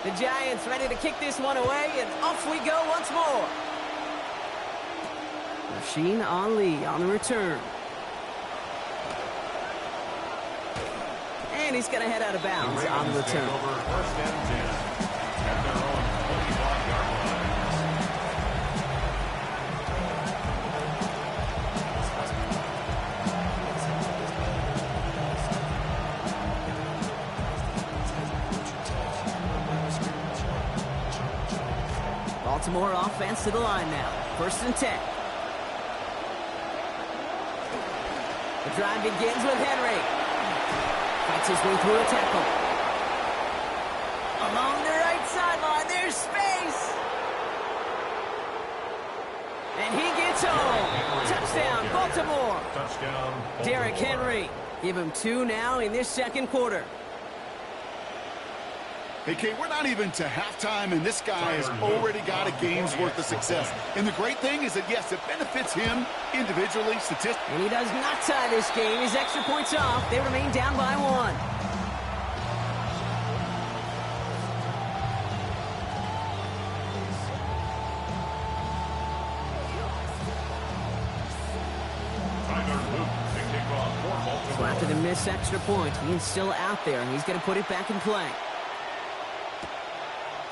The Giants ready to kick this one away, and off we go once more. Rasheen Ali on the return. And he's going to head out of bounds on the return. First and 10 at their own 25-yard line. Baltimore offense to the line now. First and 10. The drive begins with Henry. Fights his way through a tackle. Along the right sideline, there's space. And he gets home. Touchdown, Baltimore. Touchdown, Baltimore. Derrick Henry. Give him 2 now in this second quarter. Hey, Kate, we're not even to halftime, and this guy has already got a game's worth of success. And the great thing is that, yes, it benefits him individually, statistically. And he does not tie this game. His extra points off. They remain down by 1. So after the missed extra point, he is still out there, and he's going to put it back in play.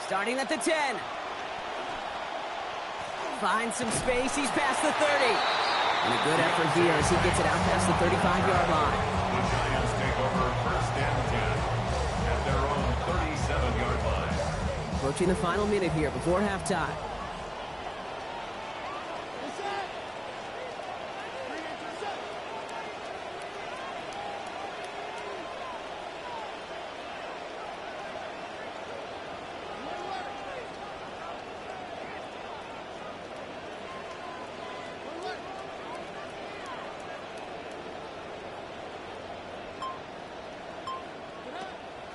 Starting at the 10. Finds some space. He's past the 30. And a good effort here as he gets it out past the 35-yard line. The Giants take over first and 10 at their own 37-yard line. Approaching the final minute here before halftime.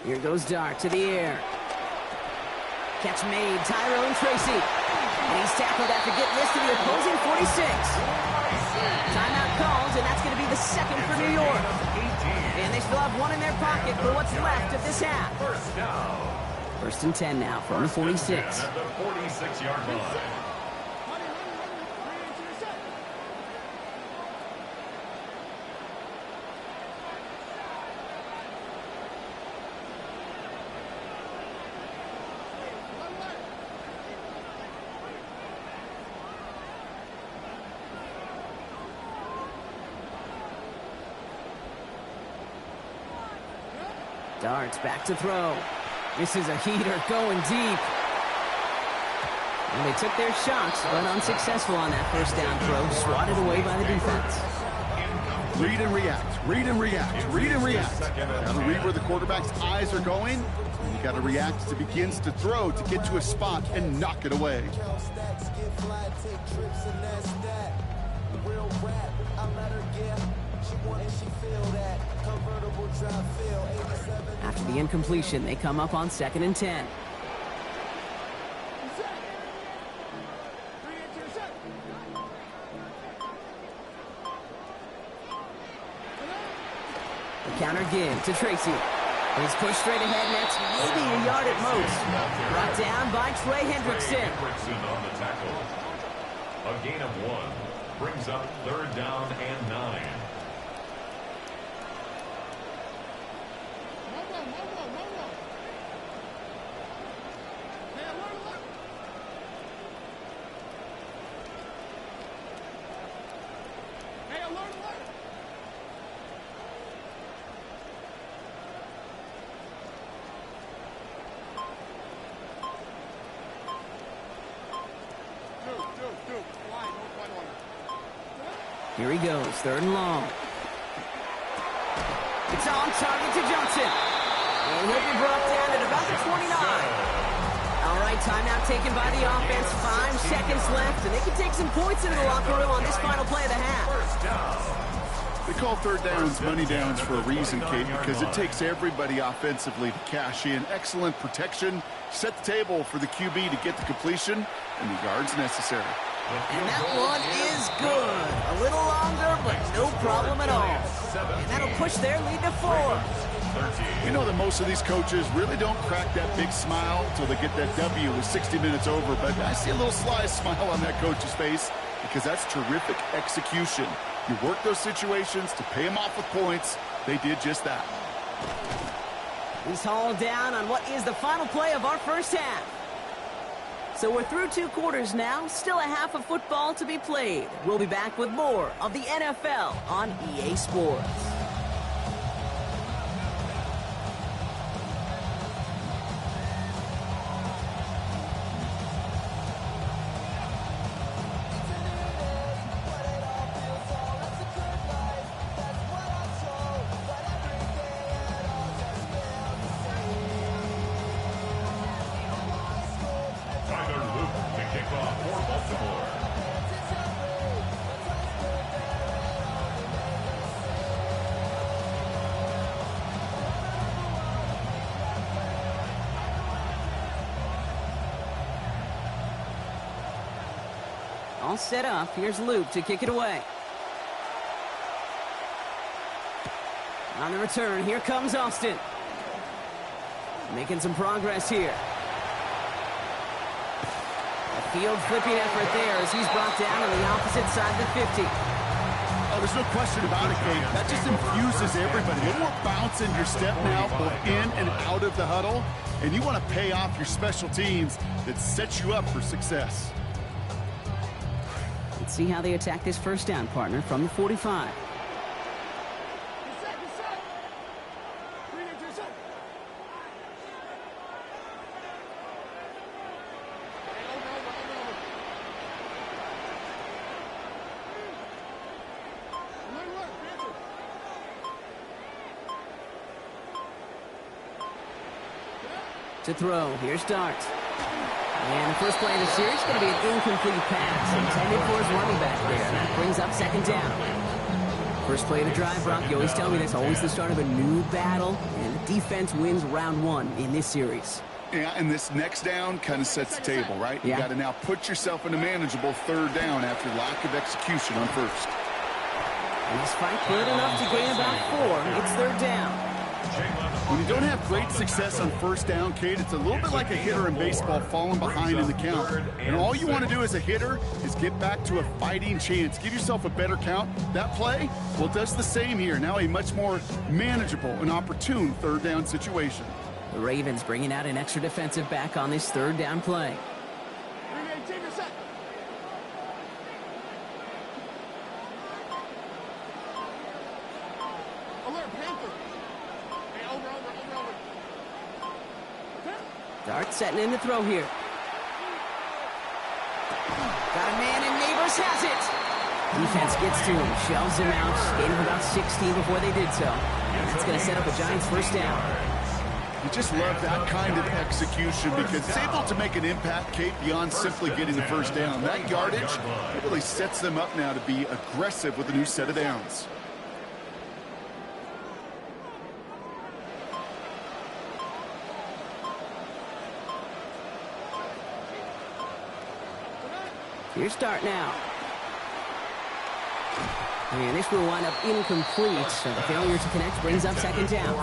Here goes Dart to the air. Catch made, Tyrone Tracy. And he's tackled after getting this to the opposing 46. Timeout called, and that's going to be the second for New York. And they still have 1 in their pocket for what's left of this half. First down. First and 10 now from the 46. At the 46-yard line. Darts back to throw. This is a heater going deep. And they took their shots, but unsuccessful on that first down throw. Swatted away by the defense. Read and react, read and react, read and react. Got to read where the quarterback's eyes are going. And you got to react as it begins to throw to get to a spot and knock it away. After the incompletion, they come up on 2nd and 10. The counter give to Tracy. He's pushed straight ahead, and that's maybe a yard at most. Brought down by Trey Hendrickson. On the tackle. A gain of 1 brings up 3rd down and 9. Here he goes, 3rd and long. It's on target to Johnson. And he'll be brought down at about the 29. All right, timeout taken by the offense. 5 seconds left, and they can take some points into the locker room on this final play of the half. They call 3rd downs money downs for a reason, Kate, because it takes everybody offensively to cash in. Excellent protection, set the table for the QB to get the completion and the yards necessary. And that one is good. A little longer, but no problem at all. And that'll push their lead to 4. 13. You know that most of these coaches really don't crack that big smile until they get that W with 60 minutes over, but I see a little sly smile on that coach's face because that's terrific execution. You work those situations to pay them off with points. They did just that. He's hauled down on what is the final play of our first half. So we're through 2 quarters now, still a half of football to be played. We'll be back with more of the NFL on EA Sports. All set up. Here's Luke to kick it away. On the return, here comes Austin. Making some progress here. A field flipping effort there as he's brought down on the opposite side of the 50. Oh, there's no question about it, Kate. That just infuses everybody. A little more bounce in your step now, both in and out of the huddle. And you want to pay off your special teams that sets you up for success. Let's see how they attack this first down, partner, from the 45. To throw, here's Dart. And the first play of the series is going to be an incomplete pass intended for his running back there. That brings up second down. First play of the drive, Brock. You always tell me that's always the start of a new battle, and the defense wins round 1 in this series. Yeah, and this next down kind of sets the table, right? Yeah. You got to now put yourself in a manageable third down after lack of execution on first. And this fight good enough to gain about 4. It's third down. When you don't have great success on first down, Kate, it's a little bit like a hitter in baseball falling behind in the count. And all you want to do as a hitter is get back to a fighting chance. Give yourself a better count. That play, well, it does the same here. Now a much more manageable and opportune third down situation. The Ravens bringing out an extra defensive back on this third down play. Dart setting in the throw here. Got a man, and Neighbors has it. Defense gets to him, shells him out. Gain of about 16 before they did so. That's going to set up a Giants first down. You just love that kind of execution because it's able to make an impact, Kate, beyond simply getting the first down. That yardage, it really sets them up now to be aggressive with a new set of downs. Here's Dart now. And this will wind up incomplete, so the failure to connect brings up second down.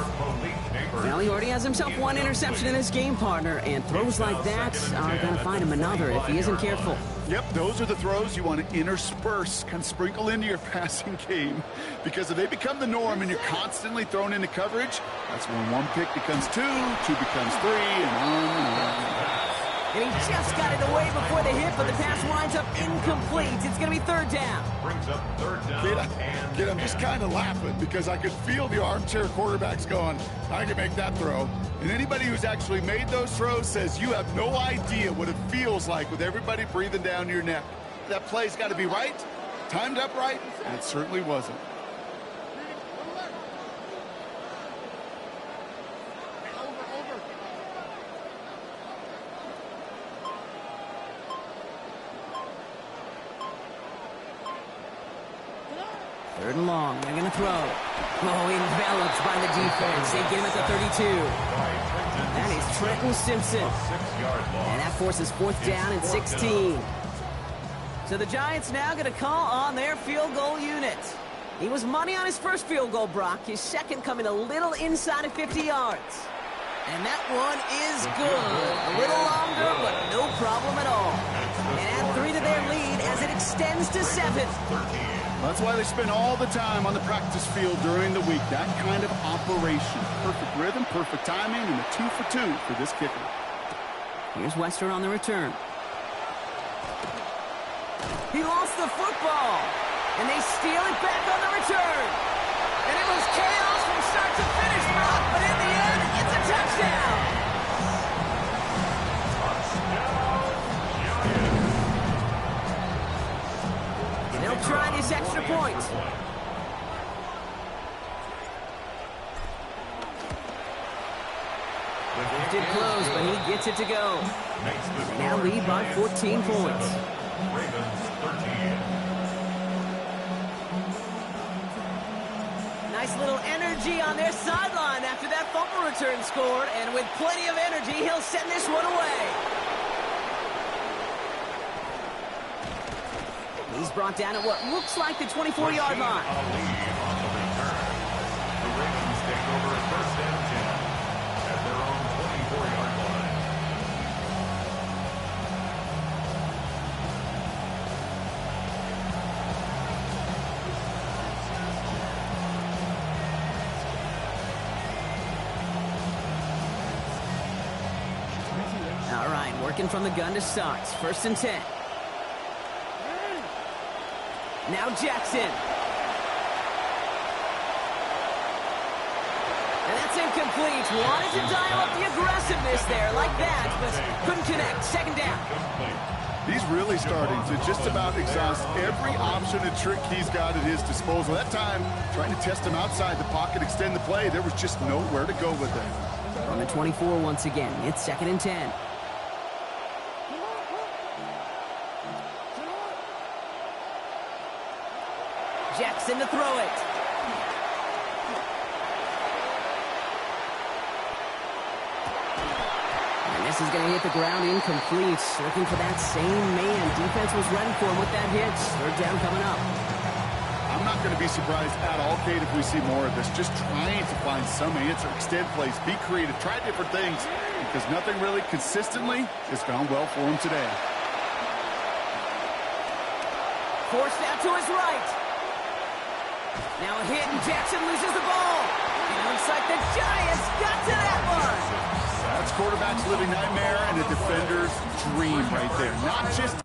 Well, he already has himself 1 interception in this game, partner, and throws like that are going to find him another if he isn't careful. Yep, those are the throws you want to intersperse, kind of sprinkle into your passing game, because if they become the norm and you're constantly thrown into coverage, that's when 1 pick becomes 2, 2 becomes 3, and on. And he just got it away before the hit, but the pass winds up incomplete. It's going to be third down. Brings up third down. Kid, I'm just kind of laughing because I could feel the armchair quarterbacks going, I can make that throw. And anybody who's actually made those throws says you have no idea what it feels like with everybody breathing down your neck. That play's got to be right, timed up right, and it certainly wasn't. Third and long. They're going to throw. Oh, enveloped by the defense. They get him at the 32. That is Trenton Simpson. And that forces fourth down and 16. So the Giants now going to call on their field goal unit. He was money on his first field goal, Brock. His second coming a little inside of 50 yards. And that one is good. A little longer, but no problem at all. And add 3 to their lead as it extends to 7. That's why they spend all the time on the practice field during the week. That kind of operation. Perfect rhythm, perfect timing, and a 2 for 2 for this kicker. Here's Western on the return. He lost the football. And they steal it back on the return. And it was chaos from start to finish, Brock. But in the end, it's a touchdown. They'll try this extra point. Did close, but he gets it to go. Now lead by 14 points. Ravens 13. Nice little energy on their sideline after that fumble return scored. And with plenty of energy, he'll send this one away. He's brought down at what looks like the 24-yard line. A lead on the return. The Ravens take over first and 10 at their own 24-yard line. All right, working from the gun to start. First and 10. Now Jackson. And that's incomplete. Wanted to dial up the aggressiveness there like that, but couldn't connect. Second down. He's really starting to just about exhaust every option and trick he's got at his disposal. That time, trying to test him outside the pocket, extend the play, there was just nowhere to go with it. On the 24 once again. It's second and 10. Jackson to throw it. And this is going to hit the ground incomplete. Looking for that same man. Defense was ready for him with that hit. Third down coming up. I'm not going to be surprised at all, Kate, if we see more of this. Just trying to find some answer, extend plays, be creative, try different things, because nothing really consistently has gone well for him today. Forced out to his right. Now a hit, and Jackson loses the ball. It looks like the Giants got to that one. That's quarterback's living nightmare and a defender's dream right there. Not just